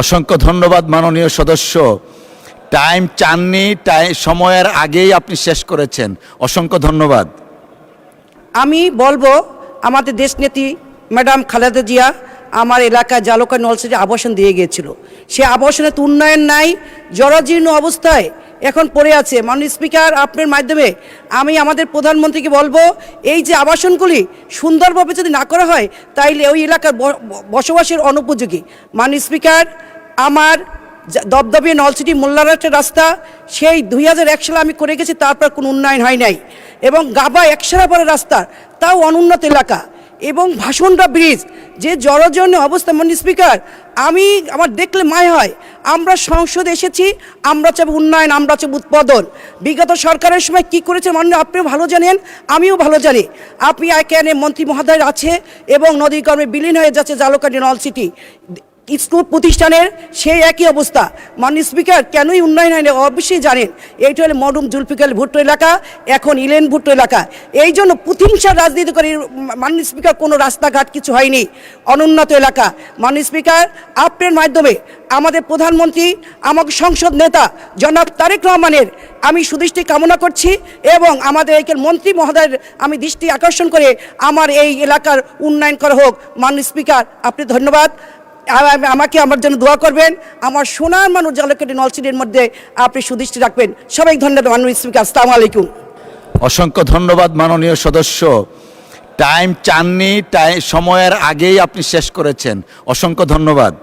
অসংখ্য ধন্যবাদ মাননীয় সদস্য। টাইম চাননি, সময়ের আগেই আপনি শেষ করেছেন। অসংখ্য ধন্যবাদ। আমি বলবো আমাদের দেশনেত্রী ম্যাডাম খালেদা জিয়া আমার এলাকায় জালকা নলসিটি আবাসন দিয়ে গিয়েছিল। সে আবাসনে তো উন্নয়ন নাই, জরাজীর্ণ অবস্থায় এখন পড়ে আছে। মাননীয় স্পিকার, আপনার মাধ্যমে আমি আমাদের প্রধানমন্ত্রীকে বলবো, এই যে আবাসনগুলি সুন্দরভাবে যদি না করা হয় তাইলে ওই এলাকার বসবাসের অনুপযোগী। মাননীয় স্পিকার, আমার দপদপে নলসিটি মোল্লারহাটের রাস্তা সেই 2001 সালে আমি করে গেছি, তারপর কোনো উন্নয়ন হয় নাই। এবং গাবা একসারাপাড়ের রাস্তা তাও অনুন্নত এলাকা, এবং ভাসুন্ডা ব্রিজ যে জরাজীর্ণ অবস্থা। মাননীয় স্পিকার, আমার দেখলে মায় হয়। আমরা সংসদে এসেছি, আমরা চাই উন্নয়ন, আমরা চাই উৎপাদন। বিগত সরকারের সময় কি করেছে মাননীয় আপনিও ভালো জানেন, আমিও ভালো জানি। আপনি এখানে মন্ত্রী মহোদয় আছে এবং নদীকর্মে বিলীন হয়ে যাচ্ছে জালকাঠি নলসিটি স্কুল প্রতিষ্ঠানের সেই একই অবস্থা। মাননীয় স্পিকার, কেনই উন্নয়ন হয়নি অবশ্যই জানেন। এইটা হলো মরুম জুলফিকার ভুট্টো এলাকা, এখন ইলেন ভুট্টো এলাকা। এই জন্য প্রতিহিংসার রাজনীতি করে মাননীয় স্পিকার কোনো রাস্তাঘাট কিছু হয়নি, অনুন্নত এলাকা। মাননীয় স্পিকার, আপনার মাধ্যমে আমাদের প্রধানমন্ত্রী, আমাকে সংসদ নেতা জনাব তারেক রহমানের আমি সুদৃষ্টি কামনা করছি, এবং আমাদের এই মন্ত্রী মহোদয়ের আমি দৃষ্টি আকর্ষণ করে আমার এই এলাকার উন্নয়ন করা হোক। মাননীয় স্পিকার, আপনি ধন্যবাদ। আমাকে আমার জন্য দোয়া করবেন, আমার সোনার মানুষ জালকাঠি নলসিটির মধ্যে আপনি সুদৃষ্টি রাখবেন। সবাই ধন্যবাদ। মাননীয় স্পিকার, আসসালামু আলাইকুম। অসংখ্য ধন্যবাদ মাননীয় সদস্য। টাইম চাননি, সময়ের আগেই আপনি শেষ করেছেন। অসংখ্য ধন্যবাদ।